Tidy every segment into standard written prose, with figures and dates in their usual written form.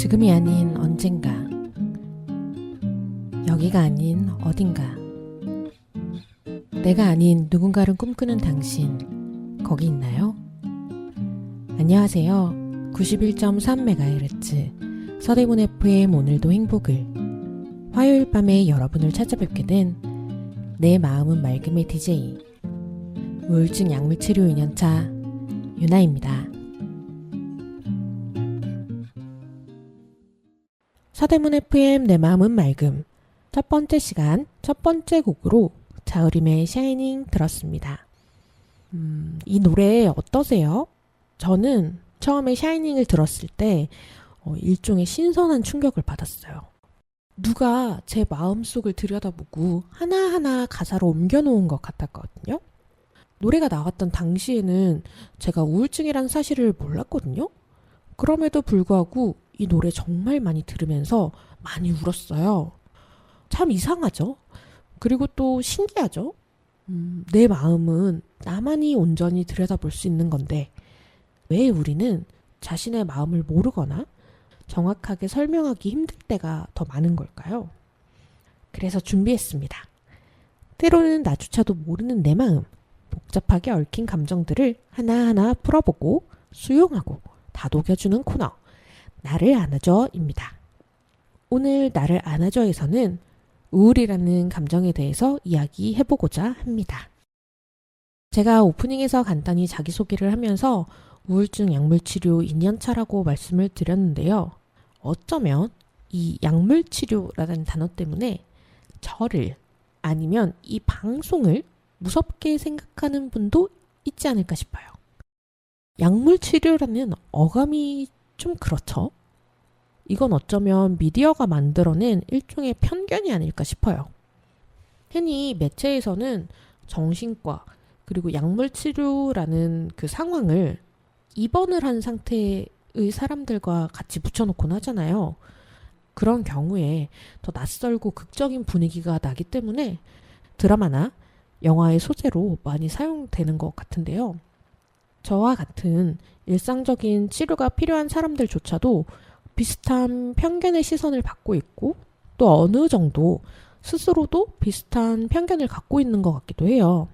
지금이 아닌 언젠가, 여기가 아닌 어딘가, 내가 아닌 누군가를 꿈꾸는 당신, 거기 있나요? 안녕하세요. 91.3MHz 서대문 FM 오늘도 행복을, 화요일 밤에 여러분을 찾아뵙게 된 내 마음은 맑음의 DJ, 우울증 약물치료 2년차 유나입니다. 서대문 FM 내 마음은 맑음 첫 번째 시간 첫 번째 곡으로 자우림의 샤이닝 들었습니다. 이 노래 어떠세요? 저는 처음에 샤이닝을 들었을 때 일종의 신선한 충격을 받았어요. 누가 제 마음속을 들여다보고 하나하나 가사로 옮겨놓은 것 같았거든요. 노래가 나왔던 당시에는 제가 우울증이란 사실을 몰랐거든요. 그럼에도 불구하고 이 노래 정말 많이 들으면서 많이 울었어요. 참 이상하죠? 그리고 또 신기하죠? 내 마음은 나만이 온전히 들여다볼 수 있는 건데 왜 우리는 자신의 마음을 모르거나 정확하게 설명하기 힘들 때가 더 많은 걸까요? 그래서 준비했습니다. 때로는 나조차도 모르는 내 마음, 복잡하게 얽힌 감정들을 하나하나 풀어보고 수용하고 다독여주는 코너, 나를 안아줘입니다. 오늘 나를 안아줘에서는 우울이라는 감정에 대해서 이야기해보고자 합니다. 제가 오프닝에서 간단히 자기소개를 하면서 우울증 약물치료 2년차라고 말씀을 드렸는데요. 어쩌면 이 약물치료라는 단어 때문에 저를 아니면 이 방송을 무섭게 생각하는 분도 있지 않을까 싶어요. 약물치료라는 어감이 좀 그렇죠? 이건 어쩌면 미디어가 만들어낸 일종의 편견이 아닐까 싶어요. 흔히 매체에서는 정신과 그리고 약물치료라는 그 상황을 입원을 한 상태의 사람들과 같이 붙여놓곤 하잖아요. 그런 경우에 더 낯설고 극적인 분위기가 나기 때문에 드라마나 영화의 소재로 많이 사용되는 것 같은데요. 저와 같은 일상적인 치료가 필요한 사람들조차도 비슷한 편견의 시선을 받고 있고 또 어느 정도 스스로도 비슷한 편견을 갖고 있는 것 같기도 해요.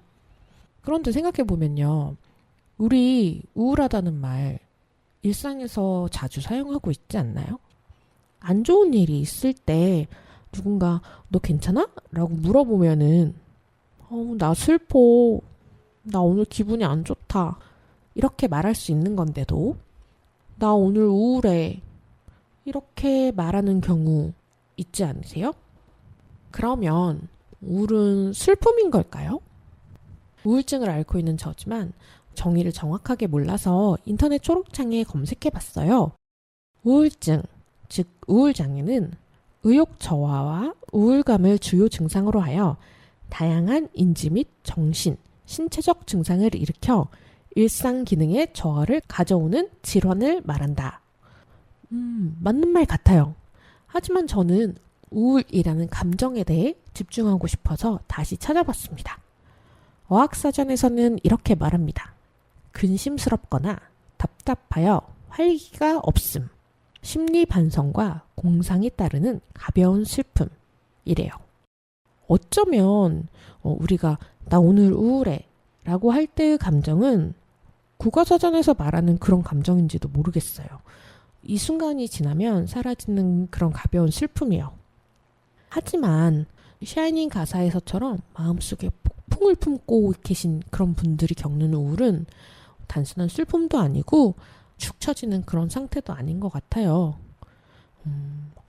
그런데 생각해보면요. 우리 우울하다는 말 일상에서 자주 사용하고 있지 않나요? 안 좋은 일이 있을 때 누군가 너 괜찮아? 라고 물어보면은 나 슬퍼. 나 오늘 기분이 안 좋다. 이렇게 말할 수 있는 건데도 나 오늘 우울해. 이렇게 말하는 경우 있지 않으세요? 그러면 우울은 슬픔인 걸까요? 우울증을 앓고 있는 저지만 정의를 정확하게 몰라서 인터넷 초록창에 검색해봤어요. 우울증, 즉 우울장애는 의욕 저하와 우울감을 주요 증상으로 하여 다양한 인지 및 정신, 신체적 증상을 일으켜 일상 기능의 저하를 가져오는 질환을 말한다. 맞는 말 같아요. 하지만 저는 우울이라는 감정에 대해 집중하고 싶어서 다시 찾아봤습니다. 어학사전에서는 이렇게 말합니다. 근심스럽거나 답답하여 활기가 없음, 심리 반성과 공상이 따르는 가벼운 슬픔이래요. 어쩌면 우리가 나 오늘 우울해 라고 할 때의 감정은 국어사전에서 말하는 그런 감정인지도 모르겠어요. 이 순간이 지나면 사라지는 그런 가벼운 슬픔이요. 하지만 샤이닝 가사에서처럼 마음속에 폭풍을 품고 계신 그런 분들이 겪는 우울은 단순한 슬픔도 아니고 축 처지는 그런 상태도 아닌 것 같아요.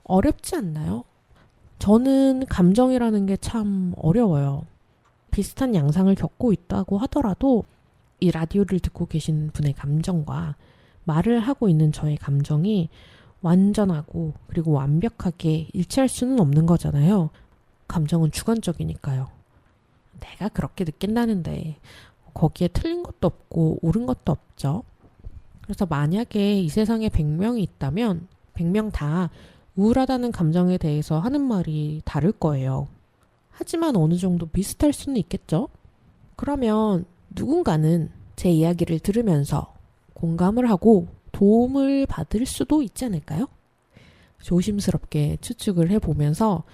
어렵지 않나요? 저는 감정이라는 게 참 어려워요. 비슷한 양상을 겪고 있다고 하더라도 이 라디오를 듣고 계신 분의 감정과 말을 하고 있는 저의 감정이 완전하고 그리고 완벽하게 일치할 수는 없는 거잖아요. 감정은 주관적이니까요. 내가 그렇게 느낀다는데 거기에 틀린 것도 없고 옳은 것도 없죠. 그래서 만약에 이 세상에 100명이 있다면 100명 다 우울하다는 감정에 대해서 하는 말이 다를 거예요. 하지만 어느 정도 비슷할 수는 있겠죠? 그러면 누군가는 제 이야기를 들으면서 공감을 하고 도움을 받을 수도 있지 않을까요? 조심스럽게 추측을 해보면서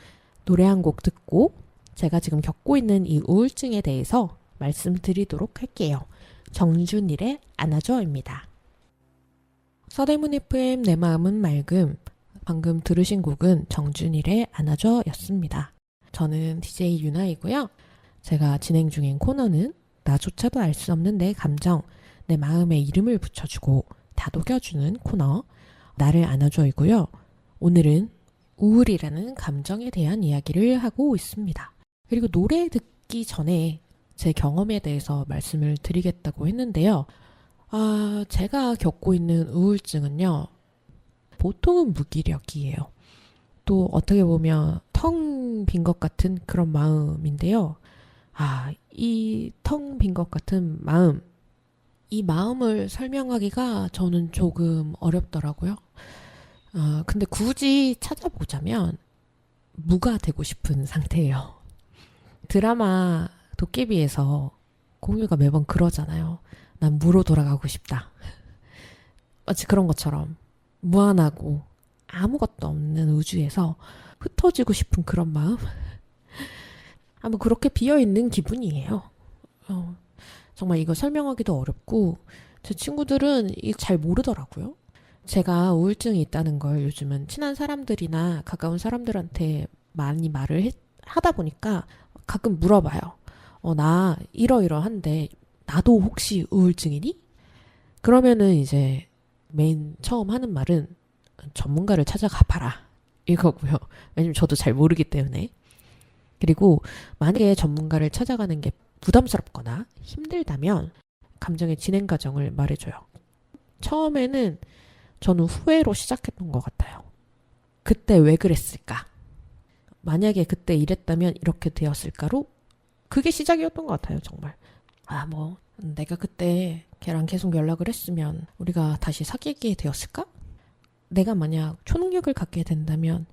노래 한 곡 듣고 제가 지금 겪고 있는 이 우울증에 대해서 말씀드리도록 할게요. 정준일의 안아줘입니다. 서대문 FM 내 마음은 맑음. 방금 들으신 곡은 정준일의 안아줘였습니다. 저는 DJ 유나이고요. 제가 진행 중인 코너는 나조차도 알 수 없는 내 감정, 내 마음에 이름을 붙여주고 다독여주는 코너 나를 안아줘이고요. 오늘은 우울이라는 감정에 대한 이야기를 하고 있습니다. 그리고 노래 듣기 전에 제 경험에 대해서 말씀을 드리겠다고 했는데요. 제가 겪고 있는 우울증은요. 보통은 무기력이에요. 또 어떻게 보면 텅 빈 것 같은 그런 마음인데요. 이 텅 빈 것 같은 마음, 이 마음을 설명하기가 저는 조금 어렵더라고요. 근데 굳이 찾아보자면 무가 되고 싶은 상태예요. 드라마 도깨비에서 공유가 매번 그러잖아요. 난 무로 돌아가고 싶다. 마치 그런 것처럼 무한하고 아무것도 없는 우주에서 흩어지고 싶은 그런 마음? 아마 그렇게 비어있는 기분이에요. 정말 이거 설명하기도 어렵고 제 친구들은 이거 잘 모르더라고요. 제가 우울증이 있다는 걸 요즘은 친한 사람들이나 가까운 사람들한테 많이 말을 하다 보니까 가끔 물어봐요. 나 이러이러한데 나도 혹시 우울증이니? 그러면은 이제 맨 처음 하는 말은 전문가를 찾아가 봐라 이거고요. 왜냐면 저도 잘 모르기 때문에. 그리고 만약에 전문가를 찾아가는 게 부담스럽거나 힘들다면 감정의 진행 과정을 말해줘요. 처음에는 저는 후회로 시작했던 것 같아요. 그때 왜 그랬을까? 만약에 그때 이랬다면 이렇게 되었을까로 그게 시작이었던 것 같아요. 정말. 내가 그때 걔랑 계속 연락을 했으면 우리가 다시 사귀게 되었을까? 내가 만약 초능력을 갖게 된다면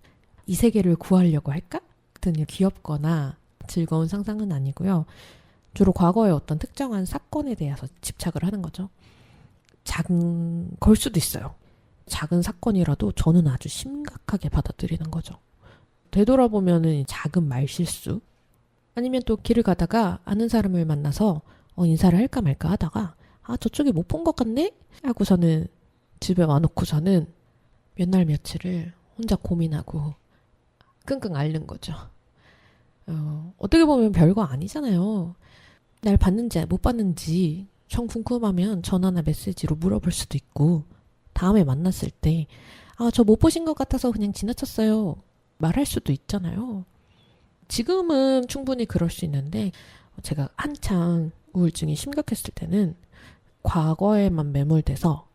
이 세계를 구하려고 할까? 같은 귀엽거나 즐거운 상상은 아니고요. 주로 과거의 어떤 특정한 사건에 대해서 집착을 하는 거죠. 걸 수도 있어요. 작은 사건이라도 저는 아주 심각하게 받아들이는 거죠. 되돌아보면은 작은 말실수 아니면 또 길을 가다가 아는 사람을 만나서 인사를 할까 말까 하다가 저쪽에 못 본 것 같네? 하고서는 집에 와놓고서는 몇 날 며칠을 혼자 고민하고 끙끙 앓는 거죠. 어떻게 보면 별거 아니잖아요. 날 봤는지 못 봤는지 정 궁금하면 전화나 메시지로 물어볼 수도 있고 다음에 만났을 때 저 못 보신 것 같아서 그냥 지나쳤어요. 말할 수도 있잖아요. 지금은 충분히 그럴 수 있는데 제가 한창 우울증이 심각했을 때는 과거에만 매몰돼서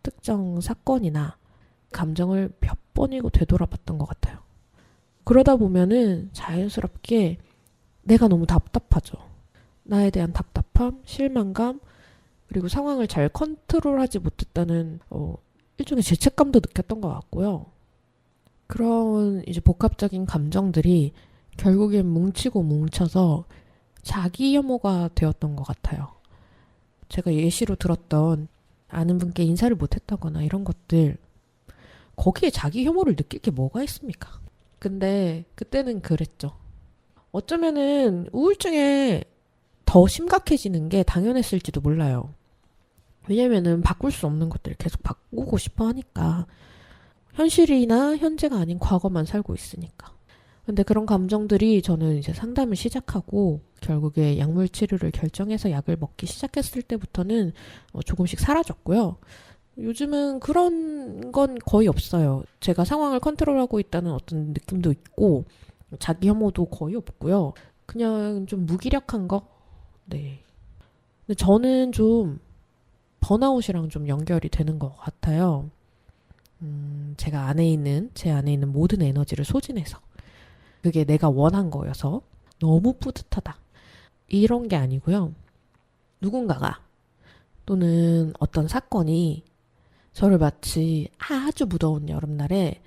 특정 사건이나 감정을 몇 번이고 되돌아봤던 것 같아요. 그러다 보면은 자연스럽게 내가 너무 답답하죠. 나에 대한 답답함, 실망감, 그리고 상황을 잘 컨트롤하지 못했다는 일종의 죄책감도 느꼈던 것 같고요. 그런 이제 복합적인 감정들이 결국엔 뭉치고 뭉쳐서 자기 혐오가 되었던 것 같아요. 제가 예시로 들었던 아는 분께 인사를 못했다거나 이런 것들, 거기에 자기 혐오를 느낄 게 뭐가 있습니까? 근데 그때는 그랬죠. 어쩌면은 우울증에 더 심각해지는 게 당연했을지도 몰라요. 왜냐면은 바꿀 수 없는 것들을 계속 바꾸고 싶어 하니까. 현실이나 현재가 아닌 과거만 살고 있으니까. 근데 그런 감정들이 저는 이제 상담을 시작하고 결국에 약물 치료를 결정해서 약을 먹기 시작했을 때부터는 조금씩 사라졌고요. 요즘은 그런 건 거의 없어요. 제가 상황을 컨트롤하고 있다는 어떤 느낌도 있고 자기 혐오도 거의 없고요. 그냥 좀 무기력한 거? 네. 근데 저는 좀 번아웃이랑 좀 연결이 되는 것 같아요. 제 안에 있는 모든 에너지를 소진해서 그게 내가 원한 거여서 너무 뿌듯하다. 이런 게 아니고요. 누군가가 또는 어떤 사건이 저를 마치 아주 무더운 여름날에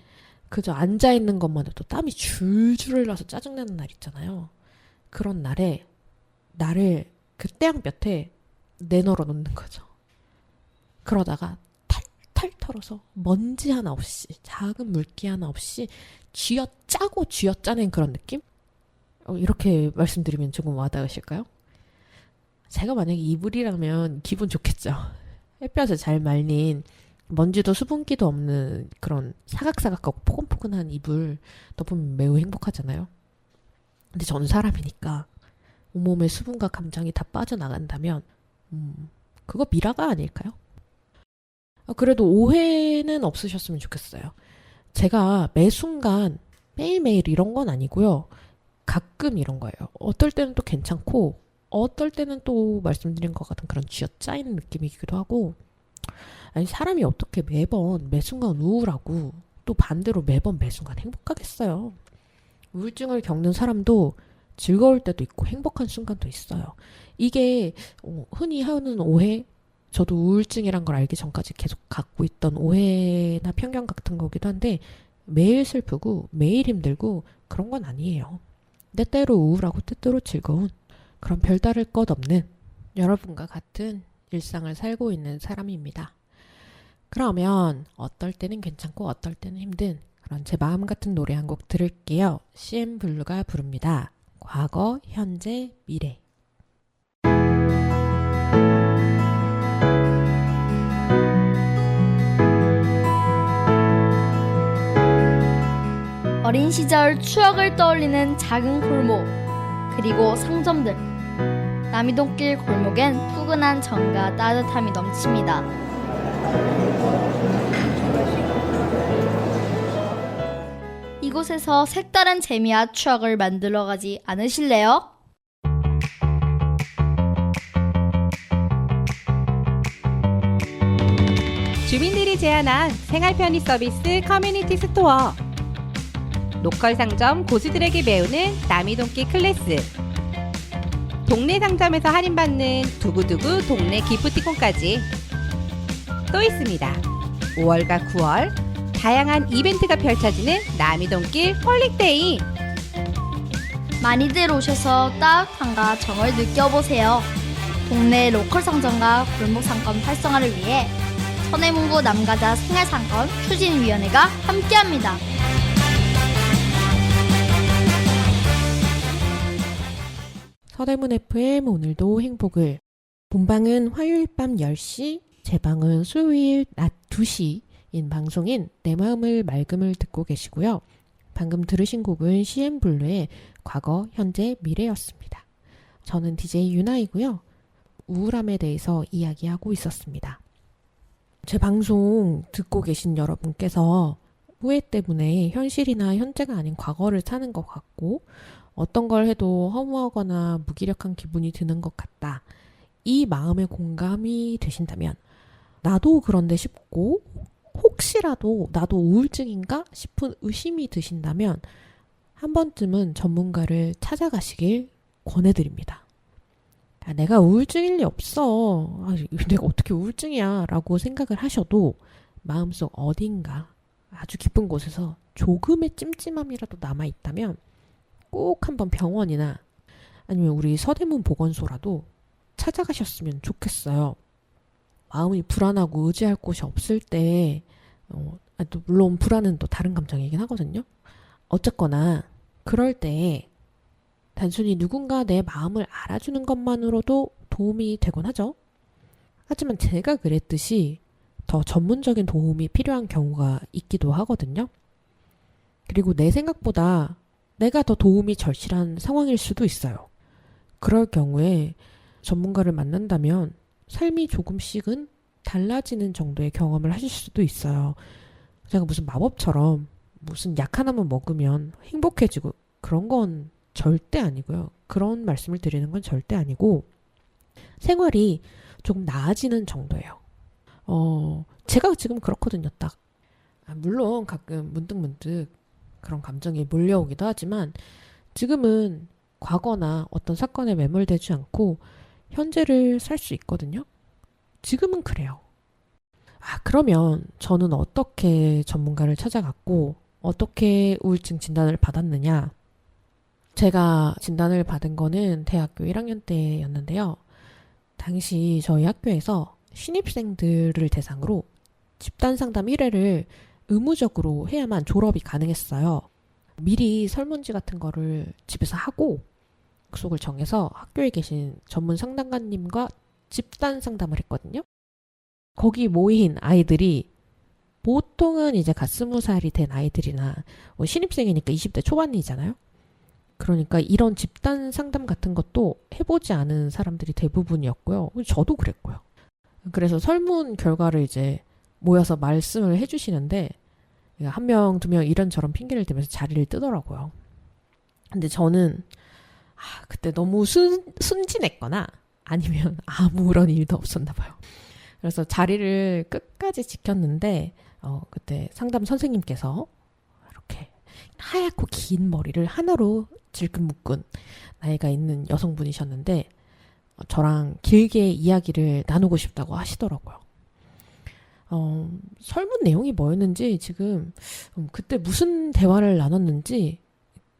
그저 앉아있는 것만 해도 땀이 줄줄 흘러서 짜증나는 날 있잖아요. 그런 날에 나를 그 태양볕에 내널어 놓는 거죠. 그러다가 탈탈탈 털어서 먼지 하나 없이, 작은 물기 하나 없이 쥐어짜고 쥐어짜낸 그런 느낌? 이렇게 말씀드리면 조금 와닿으실까요? 제가 만약에 이불이라면 기분 좋겠죠. 햇볕에 잘 말린 먼지도 수분기도 없는 그런 사각사각하고 포근포근한 이불 덮으면 매우 행복하잖아요. 근데 저는 사람이니까 온몸의 수분과 감정이 다 빠져나간다면 그거 미라가 아닐까요? 그래도 오해는 없으셨으면 좋겠어요. 제가 매 순간 매일매일 이런 건 아니고요. 가끔 이런 거예요. 어떨 때는 또 괜찮고 어떨 때는 또 말씀드린 것 같은 그런 쥐어짜이는 느낌이기도 하고, 아니 사람이 어떻게 매번 매순간 우울하고 또 반대로 매번 매순간 행복하겠어요. 우울증을 겪는 사람도 즐거울 때도 있고 행복한 순간도 있어요. 이게 흔히 하는 오해, 저도 우울증이란 걸 알기 전까지 계속 갖고 있던 오해나 편견 같은 거기도 한데, 매일 슬프고 매일 힘들고 그런 건 아니에요. 때때로 우울하고 때때로 즐거운 그런 별다를 것 없는 여러분과 같은 일상을 살고 있는 사람입니다. 그러면 어떨 때는 괜찮고 어떨 때는 힘든 그런 제 마음 같은 노래 한 곡 들을게요. CN블루가 부릅니다. 과거, 현재, 미래. 어린 시절 추억을 떠올리는 작은 골목, 그리고 상점들. 남이동길 골목엔 푸근한 정과 따뜻함이 넘칩니다. 이곳에서 색다른 재미와 추억을 만들어 가지 않으실래요? 주민들이 제안한 생활 편의 서비스 커뮤니티 스토어. 로컬 상점 고수들에게 배우는 남이동길 클래스. 동네 상점에서 할인받는 두구두구 동네 기프티콘까지 또 있습니다. 5월과 9월 다양한 이벤트가 펼쳐지는 남이동길 홀릭데이. 많이들 오셔서 따뜻함과 정을 느껴보세요. 동네 로컬 상점과 골목 상권 활성화를 위해 서대문구 남가자 생활상권 추진위원회가 함께합니다. 서대문 FM 오늘도 행복을. 본방은 화요일 밤 10시, 재방은 수요일 낮 2시인 방송인 내 마음을 맑음을 듣고 계시고요. 방금 들으신 곡은 CN블루의 과거, 현재, 미래였습니다. 저는 DJ 유나이고요. 우울함에 대해서 이야기하고 있었습니다. 제 방송 듣고 계신 여러분께서 후회 때문에 현실이나 현재가 아닌 과거를 사는 것 같고, 어떤 걸 해도 허무하거나 무기력한 기분이 드는 것 같다. 이 마음에 공감이 되신다면, 나도 그런데 싶고 혹시라도 나도 우울증인가 싶은 의심이 드신다면 한 번쯤은 전문가를 찾아가시길 권해드립니다. 내가 우울증일 리 없어. 내가 어떻게 우울증이야 라고 생각을 하셔도 마음속 어딘가 아주 깊은 곳에서 조금의 찜찜함이라도 남아있다면 꼭 한번 병원이나 아니면 우리 서대문 보건소라도 찾아가셨으면 좋겠어요. 마음이 불안하고 의지할 곳이 없을 때 또 물론 불안은 또 다른 감정이긴 하거든요. 어쨌거나 그럴 때 단순히 누군가 내 마음을 알아주는 것만으로도 도움이 되곤 하죠. 하지만 제가 그랬듯이 더 전문적인 도움이 필요한 경우가 있기도 하거든요. 그리고 내 생각보다 내가 더 도움이 절실한 상황일 수도 있어요. 그럴 경우에 전문가를 만난다면 삶이 조금씩은 달라지는 정도의 경험을 하실 수도 있어요. 제가 무슨 마법처럼 무슨 약 하나만 먹으면 행복해지고 그런 건 절대 아니고요. 그런 말씀을 드리는 건 절대 아니고 생활이 조금 나아지는 정도예요. 제가 지금 그렇거든요. 딱. 물론 가끔 문득문득 그런 감정이 몰려오기도 하지만 지금은 과거나 어떤 사건에 매몰되지 않고 현재를 살 수 있거든요. 지금은 그래요. 그러면 저는 어떻게 전문가를 찾아갔고 어떻게 우울증 진단을 받았느냐. 제가 진단을 받은 거는 대학교 1학년 때였는데요. 당시 저희 학교에서 신입생들을 대상으로 집단 상담 1회를 의무적으로 해야만 졸업이 가능했어요. 미리 설문지 같은 거를 집에서 하고 약속을 정해서 학교에 계신 전문 상담가님과 집단 상담을 했거든요. 거기 모인 아이들이 보통은 이제 갓 20살이 된 아이들이나 뭐 신입생이니까 20대 초반이잖아요. 그러니까 이런 집단 상담 같은 것도 해보지 않은 사람들이 대부분이었고요. 저도 그랬고요. 그래서 설문 결과를 이제 모여서 말씀을 해주시는데 한 명, 두 명 이런저런 핑계를 대면서 자리를 뜨더라고요. 근데 저는 그때 너무 순진했거나 아니면 아무런 일도 없었나 봐요. 그래서 자리를 끝까지 지켰는데 그때 상담 선생님께서 이렇게 하얗고 긴 머리를 하나로 질끈 묶은 나이가 있는 여성분이셨는데 저랑 길게 이야기를 나누고 싶다고 하시더라고요. 설문 내용이 뭐였는지 지금 그때 무슨 대화를 나눴는지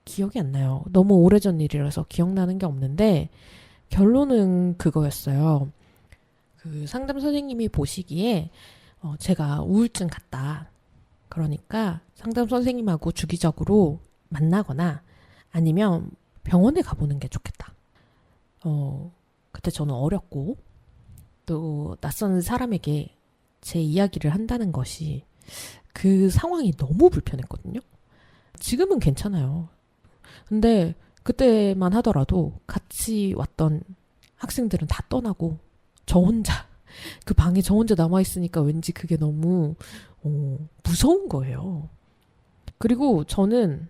기억이 안 나요. 너무 오래전 일이라서 기억나는 게 없는데 결론은 그거였어요. 그 상담 선생님이 보시기에 제가 우울증 같다. 그러니까 상담 선생님하고 주기적으로 만나거나 아니면 병원에 가보는 게 좋겠다. 그때 저는 어렸고 또 낯선 사람에게 제 이야기를 한다는 것이 그 상황이 너무 불편했거든요. 지금은 괜찮아요. 근데 그때만 하더라도 같이 왔던 학생들은 다 떠나고 저 혼자 그 방에 저 혼자 남아있으니까 왠지 그게 너무 무서운 거예요. 그리고 저는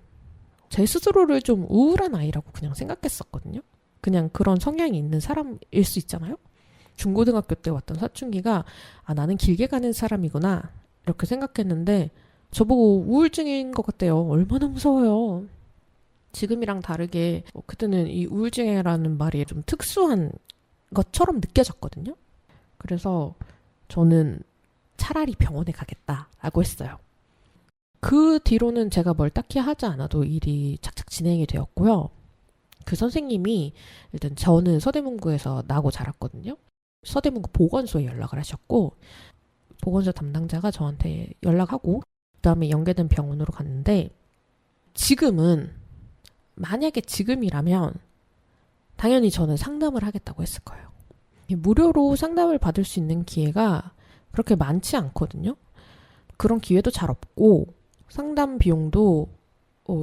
제 스스로를 좀 우울한 아이라고 그냥 생각했었거든요. 그냥 그런 성향이 있는 사람일 수 있잖아요. 중고등학교 때 왔던 사춘기가 나는 길게 가는 사람이구나 이렇게 생각했는데 저보고 우울증인 것 같대요. 얼마나 무서워요. 지금이랑 다르게 그때는 이 우울증이라는 말이 좀 특수한 것처럼 느껴졌거든요. 그래서 저는 차라리 병원에 가겠다라고 했어요. 그 뒤로는 제가 뭘 딱히 하지 않아도 일이 착착 진행이 되었고요. 그 선생님이 일단 저는 서대문구에서 나고 자랐거든요. 서대문구 보건소에 연락을 하셨고 보건소 담당자가 저한테 연락하고 그다음에 연계된 병원으로 갔는데 지금은 만약에 지금이라면 당연히 저는 상담을 하겠다고 했을 거예요. 무료로 상담을 받을 수 있는 기회가 그렇게 많지 않거든요. 그런 기회도 잘 없고 상담 비용도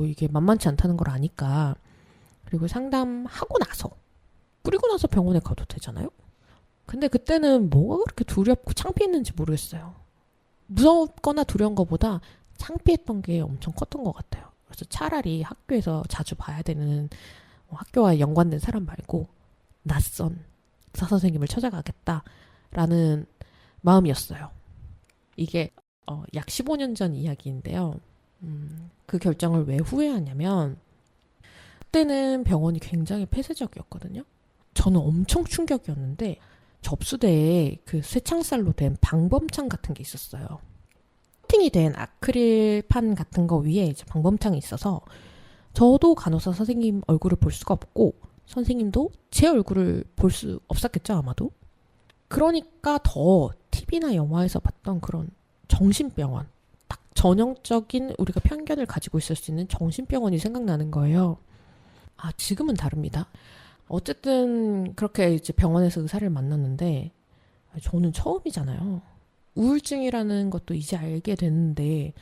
이게 만만치 않다는 걸 아니까 그리고 상담하고 나서 그리고 나서 병원에 가도 되잖아요. 근데 그때는 뭐가 그렇게 두렵고 창피했는지 모르겠어요. 무섭거나 두려운 것보다 창피했던 게 엄청 컸던 것 같아요. 그래서 차라리 학교에서 자주 봐야 되는 학교와 연관된 사람 말고 낯선 의사 선생님을 찾아가겠다라는 마음이었어요. 이게 약 15년 전 이야기인데요. 그 결정을 왜 후회하냐면 그때는 병원이 굉장히 폐쇄적이었거든요. 저는 엄청 충격이었는데 접수대에 그 쇠창살로 된 방범창 같은 게 있었어요. 코팅이 된 아크릴판 같은 거 위에 이제 방범창이 있어서 저도 간호사 선생님 얼굴을 볼 수가 없고 선생님도 제 얼굴을 볼 수 없었겠죠, 아마도. 그러니까 더 TV나 영화에서 봤던 그런 정신병원, 딱 전형적인 우리가 편견을 가지고 있을 수 있는 정신병원이 생각나는 거예요. 지금은 다릅니다. 어쨌든 그렇게 이제 병원에서 의사를 만났는데 저는 처음이잖아요. 우울증이라는 것도 이제 알게 됐는데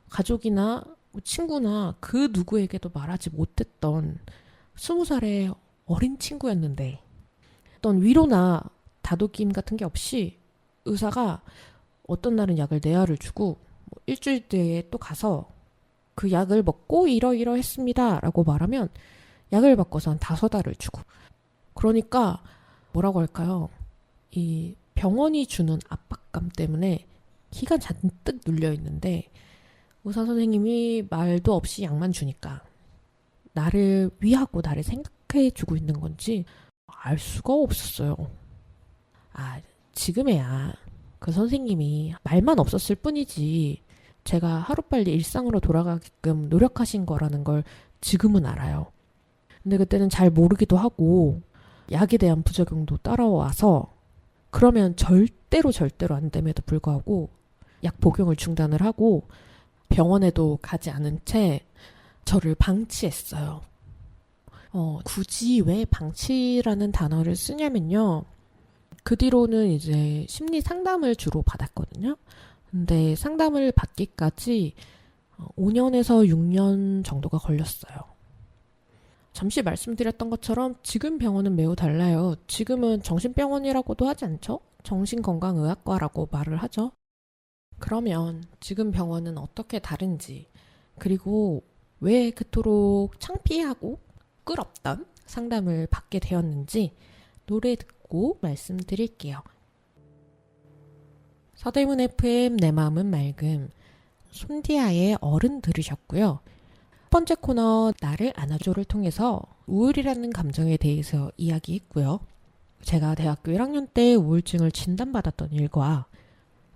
가족이나 친구나 그 누구에게도 말하지 못했던 20살의 어린 친구였는데 어떤 위로나 다독임 같은 게 없이 의사가 어떤 날은 약을 4알을 주고 일주일 뒤에 또 가서 그 약을 먹고 이러이러했습니다 라고 말하면 약을 바꿔서 한 5알을 주고 그러니까 뭐라고 할까요? 이 병원이 주는 압박감 때문에 기가 잔뜩 눌려있는데 의사 선생님이 말도 없이 약만 주니까 나를 위하고 나를 생각해주고 있는 건지 알 수가 없었어요. 지금에야 그 선생님이 말만 없었을 뿐이지 제가 하루빨리 일상으로 돌아가게끔 노력하신 거라는 걸 지금은 알아요. 근데 그때는 잘 모르기도 하고 약에 대한 부작용도 따라와서 그러면 절대로 안 됨에도 불구하고 약 복용을 중단을 하고 병원에도 가지 않은 채 저를 방치했어요. 굳이 왜 방치라는 단어를 쓰냐면요. 그 뒤로는 이제 심리 상담을 주로 받았거든요. 근데 상담을 받기까지 5년에서 6년 정도가 걸렸어요. 잠시 말씀드렸던 것처럼 지금 병원은 매우 달라요. 지금은 정신병원이라고도 하지 않죠? 정신건강의학과라고 말을 하죠. 그러면 지금 병원은 어떻게 다른지, 그리고 왜 그토록 창피하고 부끄럽던 상담을 받게 되었는지 노래 듣고 말씀드릴게요. 서대문 FM 내 마음은 맑음, 손디아의 어른 들으셨고요. 첫 번째 코너 나를 안아줘를 통해서 우울이라는 감정에 대해서 이야기했고요. 제가 대학교 1학년 때 우울증을 진단받았던 일과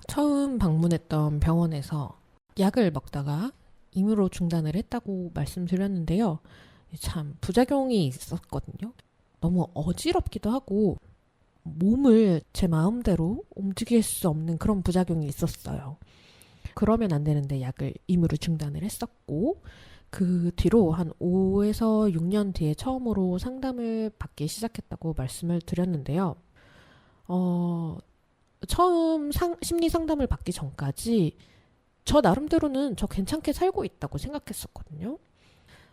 처음 방문했던 병원에서 약을 먹다가 임의로 중단을 했다고 말씀드렸는데요. 참 부작용이 있었거든요. 너무 어지럽기도 하고 몸을 제 마음대로 움직일 수 없는 그런 부작용이 있었어요. 그러면 안 되는데 약을 임의로 중단을 했었고, 그 뒤로 한 5에서 6년 뒤에 처음으로 상담을 받기 시작했다고 말씀을 드렸는데요. 처음 심리 상담을 받기 전까지 저 나름대로는 저 괜찮게 살고 있다고 생각했었거든요.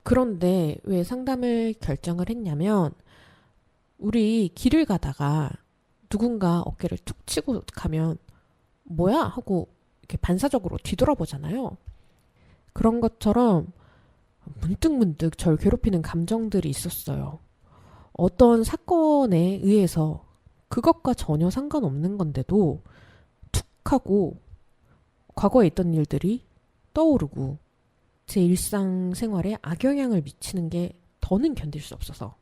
그런데 왜 상담을 결정을 했냐면, 우리 길을 가다가 누군가 어깨를 툭 치고 가면 뭐야? 하고 이렇게 반사적으로 뒤돌아보잖아요. 그런 것처럼 문득문득 절 괴롭히는 감정들이 있었어요. 어떤 사건에 의해서 그것과 전혀 상관없는 건데도 툭 하고 과거에 있던 일들이 떠오르고 제 일상생활에 악영향을 미치는 게 더는 견딜 수 없어서,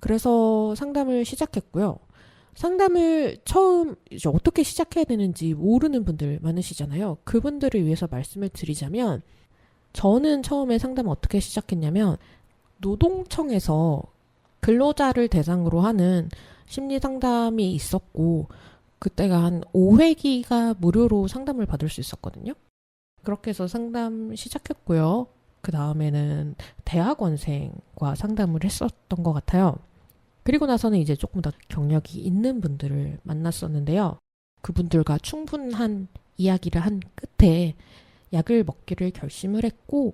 그래서 상담을 시작했고요. 상담을 처음 이제 어떻게 시작해야 되는지 모르는 분들 많으시잖아요. 그분들을 위해서 말씀을 드리자면, 저는 처음에 상담을 어떻게 시작했냐면, 노동청에서 근로자를 대상으로 하는 심리 상담이 있었고, 그때가 한 5회기가 무료로 상담을 받을 수 있었거든요. 그렇게 해서 상담 시작했고요. 그 다음에는 대학원생과 상담을 했었던 것 같아요. 그리고 나서는 이제 조금 더 경력이 있는 분들을 만났었는데요. 그분들과 충분한 이야기를 한 끝에 약을 먹기를 결심을 했고,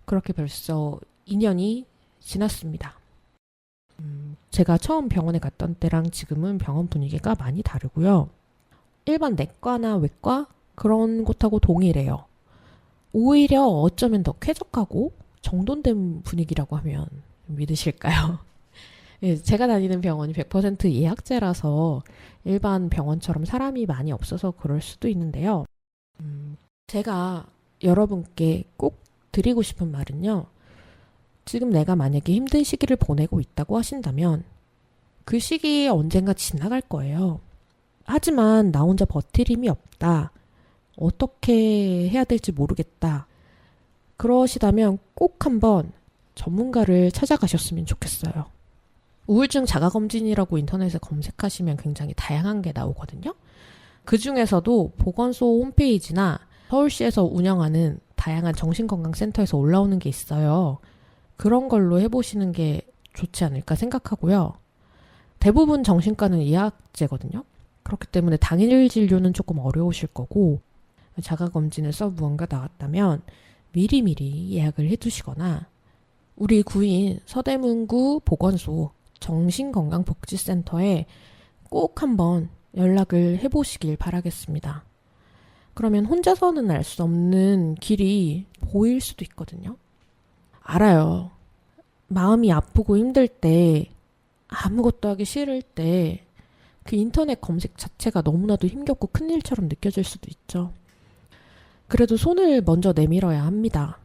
그렇게 벌써 2년이 지났습니다. 제가 처음 병원에 갔던 때랑 지금은 병원 분위기가 많이 다르고요. 일반 내과나 외과 그런 곳하고 동일해요. 오히려 어쩌면 더 쾌적하고 정돈된 분위기라고 하면 믿으실까요? 제가 다니는 병원이 100% 예약제라서 일반 병원처럼 사람이 많이 없어서 그럴 수도 있는데요. 제가 여러분께 꼭 드리고 싶은 말은요. 지금 내가 만약에 힘든 시기를 보내고 있다고 하신다면 그 시기에 언젠가 지나갈 거예요. 하지만 나 혼자 버틸 힘이 없다. 어떻게 해야 될지 모르겠다. 그러시다면 꼭 한번 전문가를 찾아가셨으면 좋겠어요. 우울증 자가검진이라고 인터넷에 검색하시면 굉장히 다양한 게 나오거든요. 그 중에서도 보건소 홈페이지나 서울시에서 운영하는 다양한 정신건강센터에서 올라오는 게 있어요. 그런 걸로 해보시는 게 좋지 않을까 생각하고요. 대부분 정신과는 예약제거든요. 그렇기 때문에 당일 진료는 조금 어려우실 거고, 자가검진에서 무언가 나왔다면 미리미리 예약을 해두시거나 우리 구인 서대문구 보건소 정신건강복지센터에 꼭 한번 연락을 해보시길 바라겠습니다. 그러면 혼자서는 알 수 없는 길이 보일 수도 있거든요. 알아요. 마음이 아프고 힘들 때, 아무것도 하기 싫을 때 그 인터넷 검색 자체가 너무나도 힘겹고 큰일처럼 느껴질 수도 있죠. 그래도 손을 먼저 내밀어야 합니다.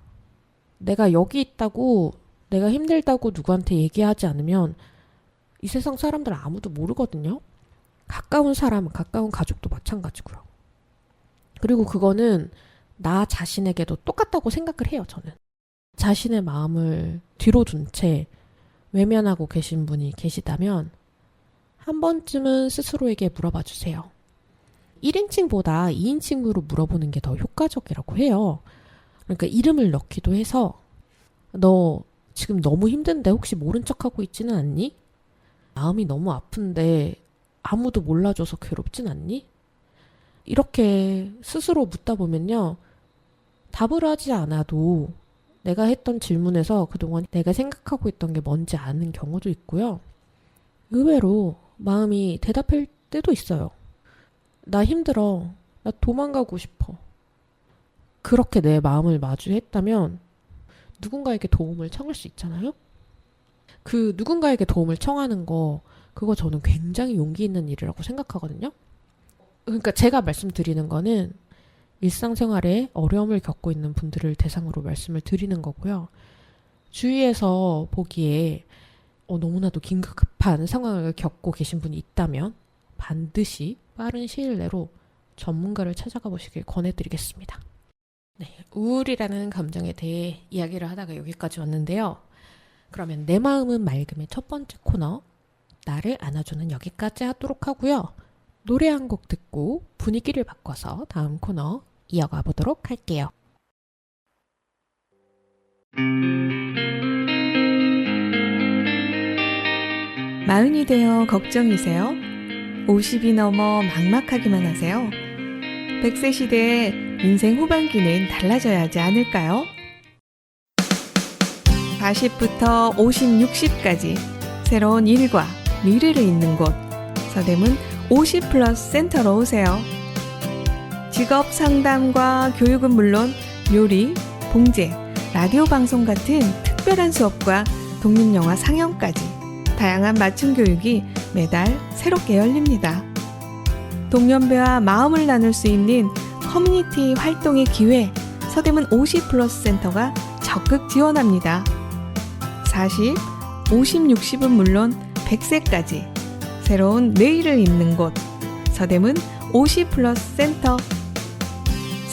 내가 여기 있다고, 내가 힘들다고 누구한테 얘기하지 않으면 이 세상 사람들 아무도 모르거든요. 가까운 사람, 가까운 가족도 마찬가지고요. 그리고 그거는 나 자신에게도 똑같다고 생각을 해요, 저는. 자신의 마음을 뒤로 둔 채 외면하고 계신 분이 계시다면 한 번쯤은 스스로에게 물어봐 주세요. 1인칭보다 2인칭으로 물어보는 게 더 효과적이라고 해요. 그러니까 이름을 넣기도 해서 너 지금 너무 힘든데 혹시 모른 척하고 있지는 않니? 마음이 너무 아픈데 아무도 몰라줘서 괴롭진 않니? 이렇게 스스로 묻다 보면요. 답을 하지 않아도 내가 했던 질문에서 그동안 내가 생각하고 있던 게 뭔지 아는 경우도 있고요. 의외로 마음이 대답할 때도 있어요. 나 힘들어. 나 도망가고 싶어. 그렇게 내 마음을 마주했다면 누군가에게 도움을 청할 수 있잖아요? 그 누군가에게 도움을 청하는 거, 그거 저는 굉장히 용기 있는 일이라고 생각하거든요. 그러니까 제가 말씀드리는 거는 일상생활에 어려움을 겪고 있는 분들을 대상으로 말씀을 드리는 거고요. 주위에서 보기에 너무나도 긴급한 상황을 겪고 계신 분이 있다면 반드시 빠른 시일 내로 전문가를 찾아가 보시길 권해드리겠습니다. 네, 우울이라는 감정에 대해 이야기를 하다가 여기까지 왔는데요. 그러면 내 마음은 맑음의 첫 번째 코너, 나를 안아주는 여기까지 하도록 하고요. 노래 한 곡 듣고 분위기를 바꿔서 다음 코너 이어가 보도록 할게요. 마흔이 되어 걱정이세요? 50이 넘어 막막하기만 하세요? 100세 시대에 인생 후반기는 달라져야 하지 않을까요? 40부터 50, 60까지 새로운 일과 미래를 잇는 곳 서대문 50 플러스 센터로 오세요. 직업 상담과 교육은 물론 요리, 봉제, 라디오 방송 같은 특별한 수업과 독립영화 상영까지 다양한 맞춤 교육이 매달 새롭게 열립니다. 동년배와 마음을 나눌 수 있는 커뮤니티 활동의 기회 서대문 50 플러스 센터가 적극 지원합니다. 40, 50, 60은 물론 100세까지 새로운 내일을 잇는 곳 서대문 50 플러스 센터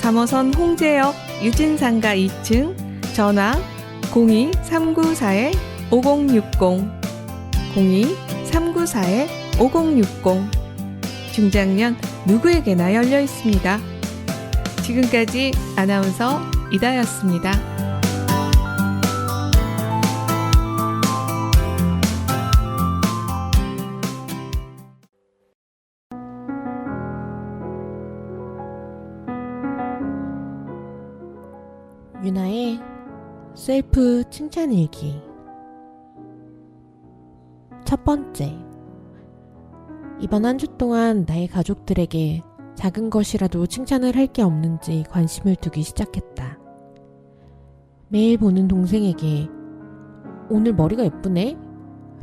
3호선 홍제역 유진상가 2층 전화 02-394-5060 02-394-5060 중장년 누구에게나 열려 있습니다. 지금까지 아나운서 이다였습니다. 유나의 셀프 칭찬일기. 첫 번째, 이번 한 주 동안 나의 가족들에게 작은 것이라도 칭찬을 할 게 없는지 관심을 두기 시작했다. 매일 보는 동생에게 오늘 머리가 예쁘네?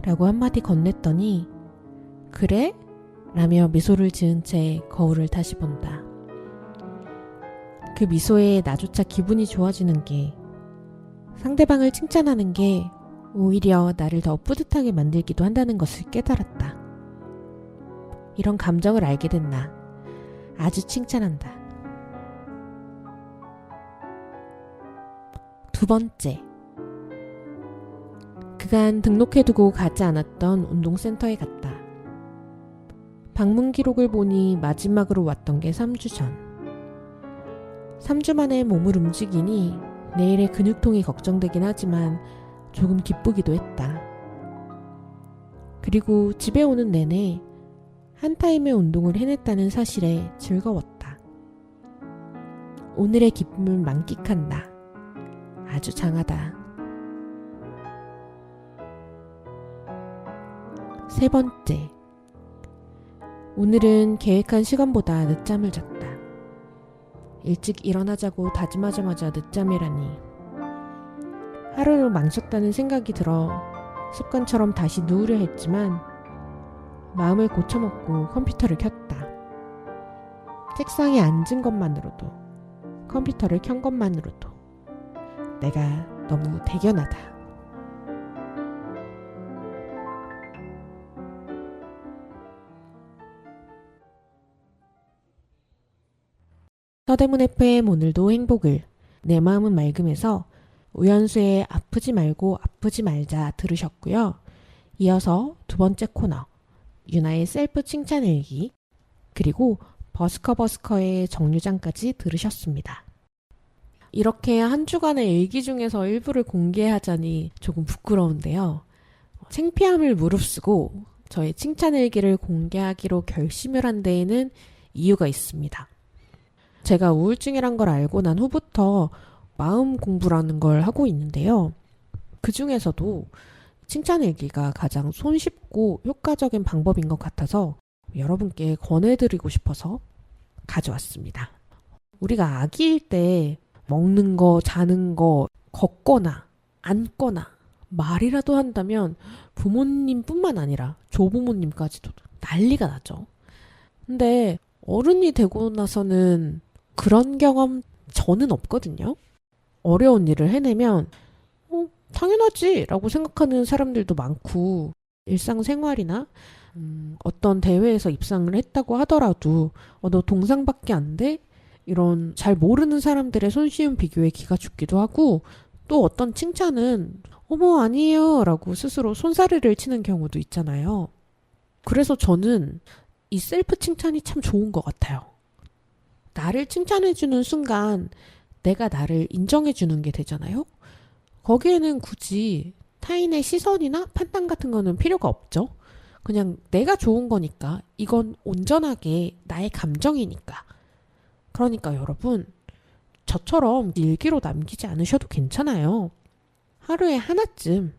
라고 한마디 건넸더니 그래? 라며 미소를 지은 채 거울을 다시 본다. 그 미소에 나조차 기분이 좋아지는 게 상대방을 칭찬하는 게 오히려 나를 더 뿌듯하게 만들기도 한다는 것을 깨달았다. 이런 감정을 알게 된 나 아주 칭찬한다. 두 번째, 그간 등록해두고 가지 않았던 운동센터에 갔다. 방문 기록을 보니 마지막으로 왔던 게 3주 전. 3주 만에 몸을 움직이니 내일의 근육통이 걱정되긴 하지만 조금 기쁘기도 했다. 그리고 집에 오는 내내 한 타임의 운동을 해냈다는 사실에 즐거웠다. 오늘의 기쁨을 만끽한다. 아주 장하다. 세 번째, 오늘은 계획한 시간보다 늦잠을 잤다. 일찍 일어나자고 다짐하자마자 늦잠이라니. 하루를 망쳤다는 생각이 들어 습관처럼 다시 누우려 했지만 마음을 고쳐먹고 컴퓨터를 켰다. 책상에 앉은 것만으로도, 컴퓨터를 켠 것만으로도 내가 너무 대견하다. 서대문 FM 오늘도 행복을, 내 마음은 맑음에서 우연수의 아프지 말고 아프지 말자 들으셨고요. 이어서 두 번째 코너 유나의 셀프 칭찬일기, 그리고 버스커의 정류장까지 들으셨습니다. 이렇게 한 주간의 일기 중에서 일부를 공개하자니 조금 부끄러운데요. 창피함을 무릅쓰고 저의 칭찬 일기를 공개하기로 결심을 한 데에는 이유가 있습니다. 제가 우울증이란 걸 알고 난 후부터 마음 공부라는 걸 하고 있는데요. 그 중에서도 칭찬 일기가 가장 손쉽고 효과적인 방법인 것 같아서 여러분께 권해드리고 싶어서 가져왔습니다. 우리가 아기일 때 먹는 거, 자는 거, 걷거나 앉거나 말이라도 한다면 부모님뿐만 아니라 조부모님까지도 난리가 나죠. 근데 어른이 되고 나서는 그런 경험 저는 없거든요. 어려운 일을 해내면 당연하지 라고 생각하는 사람들도 많고, 일상생활이나 어떤 대회에서 입상을 했다고 하더라도 너 동상밖에 안 돼? 이런 잘 모르는 사람들의 손쉬운 비교에 기가 죽기도 하고, 또 어떤 칭찬은 어머 아니에요 라고 스스로 손사래를 치는 경우도 있잖아요. 그래서 저는 이 셀프 칭찬이 참 좋은 것 같아요. 나를 칭찬해주는 순간 내가 나를 인정해주는 게 되잖아요. 거기에는 굳이 타인의 시선이나 판단 같은 거는 필요가 없죠. 그냥 내가 좋은 거니까, 이건 온전하게 나의 감정이니까. 그러니까 여러분, 저처럼 일기로 남기지 않으셔도 괜찮아요. 하루에 하나쯤,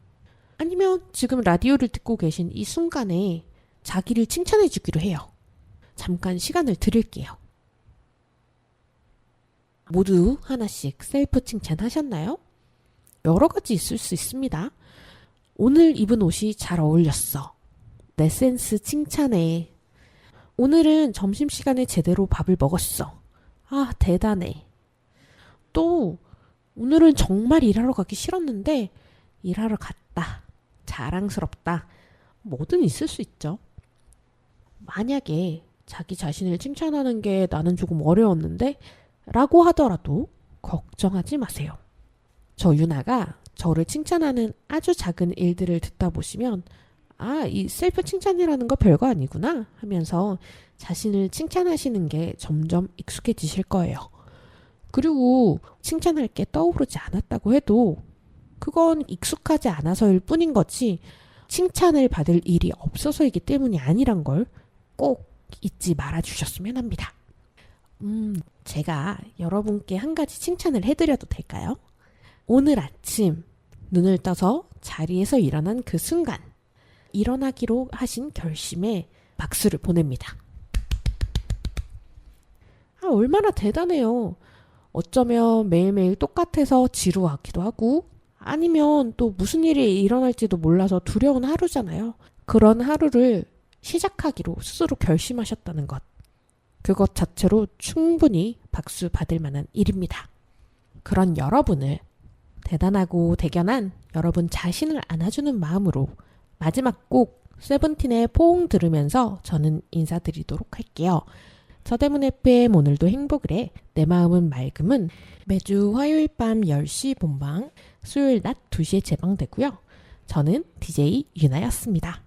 아니면 지금 라디오를 듣고 계신 이 순간에 자기를 칭찬해 주기로 해요. 잠깐 시간을 드릴게요. 모두 하나씩 셀프 칭찬하셨나요? 여러 가지 있을 수 있습니다. 오늘 입은 옷이 잘 어울렸어. 내 센스 칭찬해. 오늘은 점심시간에 제대로 밥을 먹었어. 아, 대단해. 또 오늘은 정말 일하러 가기 싫었는데 일하러 갔다. 자랑스럽다. 뭐든 있을 수 있죠. 만약에 자기 자신을 칭찬하는 게 나는 조금 어려웠는데 라고 하더라도 걱정하지 마세요. 저 유나가 저를 칭찬하는 아주 작은 일들을 듣다 보시면 이 셀프 칭찬이라는 거 별거 아니구나 하면서 자신을 칭찬하시는 게 점점 익숙해지실 거예요. 그리고 칭찬할 게 떠오르지 않았다고 해도 그건 익숙하지 않아서일 뿐인 거지, 칭찬을 받을 일이 없어서이기 때문이 아니란 걸 꼭 잊지 말아주셨으면 합니다. 제가 여러분께 한 가지 칭찬을 해드려도 될까요? 오늘 아침 눈을 떠서 자리에서 일어난 그 순간, 일어나기로 하신 결심에 박수를 보냅니다. 얼마나 대단해요. 어쩌면 매일매일 똑같아서 지루하기도 하고, 아니면 또 무슨 일이 일어날지도 몰라서 두려운 하루잖아요. 그런 하루를 시작하기로 스스로 결심하셨다는 것. 그것 자체로 충분히 박수 받을 만한 일입니다. 그런 여러분을, 대단하고 대견한 여러분 자신을 안아주는 마음으로 마지막 곡 세븐틴의 포옹 들으면서 저는 인사드리도록 할게요. 서대문 FM 오늘도 행복을 해. 내 마음은 맑음은 매주 화요일 밤 10시 본방, 수요일 낮 2시에 재방되고요. 저는 DJ 유나였습니다.